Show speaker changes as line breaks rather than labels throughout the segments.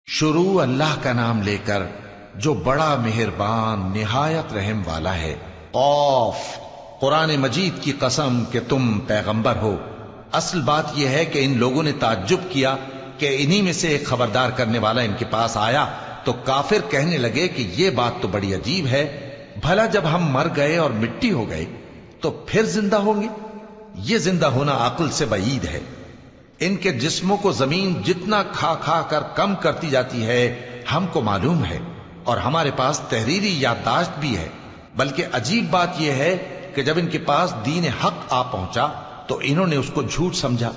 شروع اللہ کا نام لے کر جو بڑا مہربان نہایت رحم والا ہے۔ قاف، قرآن مجید کی قسم کہ تم پیغمبر ہو۔ اصل بات یہ ہے کہ ان لوگوں نے تعجب کیا کہ انہی میں سے ایک خبردار کرنے والا ان کے پاس آیا تو کافر کہنے لگے کہ یہ بات تو بڑی عجیب ہے، بھلا جب ہم مر گئے اور مٹی ہو گئے تو پھر زندہ ہوں گے؟ یہ زندہ ہونا عقل سے بعید ہے۔ ان کے جسموں کو زمین جتنا کھا کھا کر کم کرتی جاتی ہے ہم کو معلوم ہے، اور ہمارے پاس تحریری یادداشت بھی ہے۔ بلکہ عجیب بات یہ ہے کہ جب ان کے پاس دین حق آ پہنچا تو انہوں نے اس کو جھوٹ سمجھا۔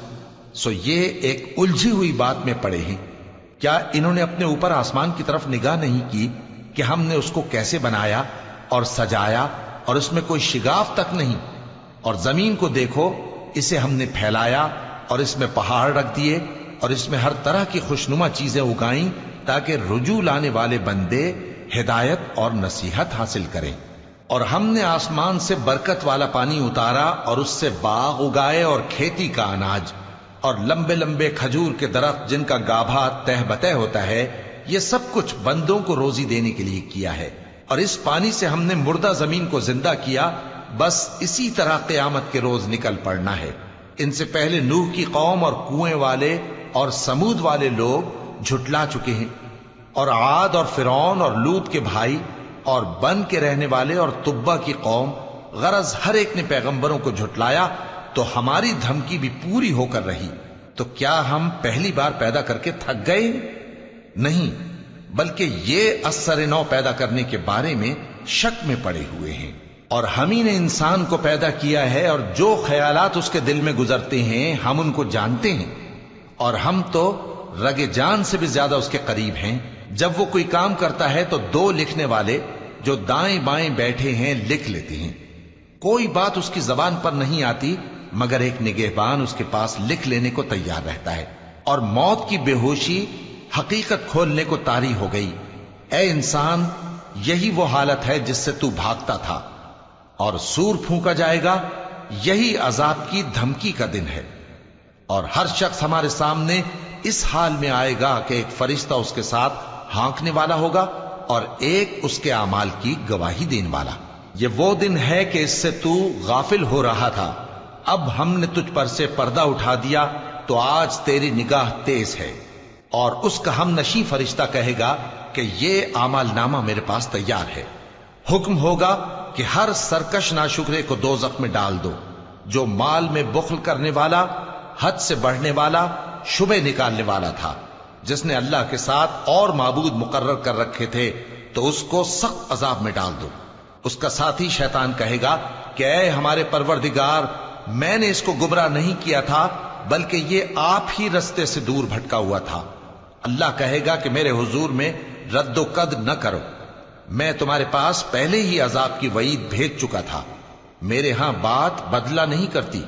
سو یہ ایک الجھی ہوئی بات میں پڑے ہیں۔ کیا انہوں نے اپنے اوپر آسمان کی طرف نگاہ نہیں کی کہ ہم نے اس کو کیسے بنایا اور سجایا، اور اس میں کوئی شگاف تک نہیں؟ اور زمین کو دیکھو، اسے ہم نے پھیلایا اور اس میں پہاڑ رکھ دیے اور اس میں ہر طرح کی خوشنما چیزیں اگائیں تاکہ رجوع لانے والے بندے ہدایت اور نصیحت حاصل کریں۔ اور ہم نے آسمان سے برکت والا پانی اتارا اور اس سے باغ اگائے اور کھیتی کا اناج اور لمبے لمبے کھجور کے درخت جن کا گابھا تہ بتہ ہوتا ہے، یہ سب کچھ بندوں کو روزی دینے کے لیے کیا ہے۔ اور اس پانی سے ہم نے مردہ زمین کو زندہ کیا، بس اسی طرح قیامت کے روز نکل پڑنا ہے۔ ان سے پہلے نوح کی قوم اور کنویں والے اور سمود والے لوگ جھٹلا چکے ہیں، اور عاد اور فرعون اور لوط کے بھائی اور بن کے رہنے والے اور تبا کی قوم، غرض ہر ایک نے پیغمبروں کو جھٹلایا، تو ہماری دھمکی بھی پوری ہو کر رہی۔ تو کیا ہم پہلی بار پیدا کر کے تھک گئے؟ نہیں، بلکہ یہ اثر نو پیدا کرنے کے بارے میں شک میں پڑے ہوئے ہیں۔ اور ہم ہی نے انسان کو پیدا کیا ہے، اور جو خیالات اس کے دل میں گزرتے ہیں ہم ان کو جانتے ہیں، اور ہم تو رگ جان سے بھی زیادہ اس کے قریب ہیں۔ جب وہ کوئی کام کرتا ہے تو دو لکھنے والے جو دائیں بائیں بیٹھے ہیں لکھ لیتے ہیں۔ کوئی بات اس کی زبان پر نہیں آتی مگر ایک نگہبان اس کے پاس لکھ لینے کو تیار رہتا ہے۔ اور موت کی بے ہوشی حقیقت کھولنے کو طاری ہو گئی۔ اے انسان، یہی وہ حالت ہے جس سے تو بھاگتا تھا، اور سور پھونکا جائے گا، یہی عذاب کی دھمکی کا دن ہے۔ اور ہر شخص ہمارے سامنے اس حال میں آئے گا کہ ایک فرشتہ اس کے ساتھ ہانکنے والا ہوگا اور ایک اس کے اعمال کی گواہی دینے والا۔ یہ وہ دن ہے کہ اس سے تو غافل ہو رہا تھا، اب ہم نے تجھ پر سے پردہ اٹھا دیا تو آج تیری نگاہ تیز ہے۔ اور اس کا ہم نشیں فرشتہ کہے گا کہ یہ اعمال نامہ میرے پاس تیار ہے۔ حکم ہوگا کہ ہر سرکش ناشکرے کو دوزخ میں ڈال دو، جو مال میں بخل کرنے والا، حد سے بڑھنے والا، شبہ نکالنے والا تھا، جس نے اللہ کے ساتھ اور معبود مقرر کر رکھے تھے، تو اس کو سخت عذاب میں ڈال دو۔ اس کا ساتھی شیطان کہے گا کہ اے ہمارے پروردگار، میں نے اس کو گمراہ نہیں کیا تھا بلکہ یہ آپ ہی رستے سے دور بھٹکا ہوا تھا۔ اللہ کہے گا کہ میرے حضور میں رد و قد نہ کرو، میں تمہارے پاس پہلے ہی عذاب کی وعید بھیج چکا تھا۔ میرے ہاں بات بدلہ نہیں کرتی،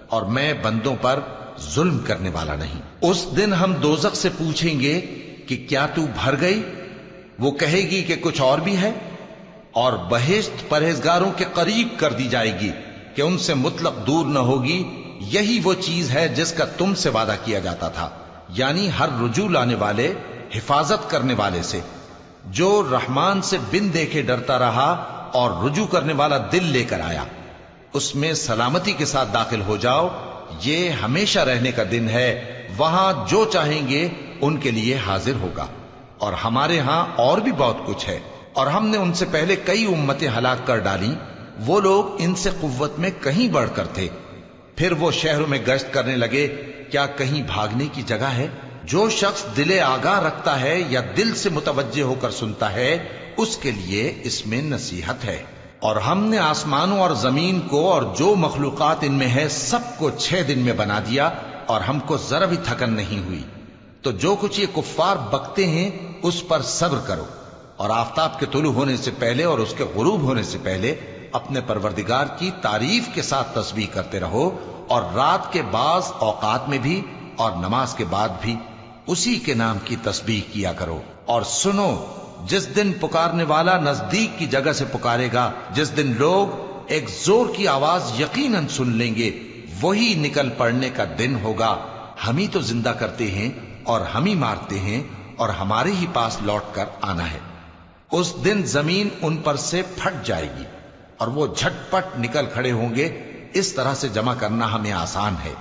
اور میں بندوں پر ظلم کرنے والا نہیں۔ اس دن ہم دوزخ سے پوچھیں گے کہ کیا تو بھر گئی؟ وہ کہے گی کہ کچھ اور بھی ہے، اور بہشت پرہیزگاروں کے قریب کر دی جائے گی کہ ان سے مطلق دور نہ ہوگی۔ یہی وہ چیز ہے جس کا تم سے وعدہ کیا جاتا تھا، یعنی ہر رجوع لانے والے، حفاظت کرنے والے سے، جو رحمان سے بن دیکھے ڈرتا رہا اور رجوع کرنے والا دل لے کر آیا، اس میں سلامتی کے ساتھ داخل ہو جاؤ۔ یہ ہمیشہ رہنے کا دن ہے، وہاں جو چاہیں گے ان کے لیے حاضر ہوگا۔ اور ہمارے ہاں اور بھی بہت کچھ ہے، اور ہم نے ان سے پہلے کئی امتیں ہلاک کر ڈالیں، وہ لوگ ان سے قوت میں کہیں بڑھ کر تھے۔ پھر وہ شہروں میں گشت کرنے لگے، کیا کہیں بھاگنے کی جگہ ہے؟ جو شخص دل آگاہ رکھتا ہے یا دل سے متوجہ ہو کر سنتا ہے، اس کے لیے اس میں نصیحت ہے۔ اور ہم نے آسمانوں اور زمین کو اور جو مخلوقات ان میں ہے سب کو 6 دن میں بنا دیا، اور ہم کو ذرا بھی تھکن نہیں ہوئی۔ تو جو کچھ یہ کفار بکتے ہیں اس پر صبر کرو، اور آفتاب کے طلوع ہونے سے پہلے اور اس کے غروب ہونے سے پہلے اپنے پروردگار کی تعریف کے ساتھ تسبیح کرتے رہو، اور رات کے بعض اوقات میں بھی اور نماز کے بعد بھی اسی کے نام کی تسبیح کیا کرو۔ اور سنو، جس دن پکارنے والا نزدیک کی جگہ سے پکارے گا، جس دن لوگ ایک زور کی آواز یقیناً سن لیں گے، وہی نکل پڑنے کا دن ہوگا۔ ہم ہی تو زندہ کرتے ہیں اور ہم ہی مارتے ہیں، اور ہمارے ہی پاس لوٹ کر آنا ہے۔ اس دن زمین ان پر سے پھٹ جائے گی اور وہ جھٹ پٹ نکل کھڑے ہوں گے۔ اس طرح سے جمع کرنا ہمیں آسان ہے۔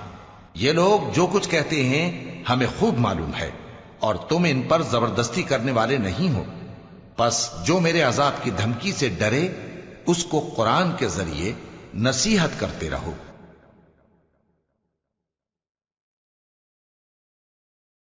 یہ لوگ جو کچھ کہتے ہیں ہمیں خوب معلوم ہے، اور تم ان پر زبردستی کرنے والے نہیں ہو۔ پس جو میرے عذاب کی دھمکی سے ڈرے اس کو قرآن کے ذریعے نصیحت کرتے رہو۔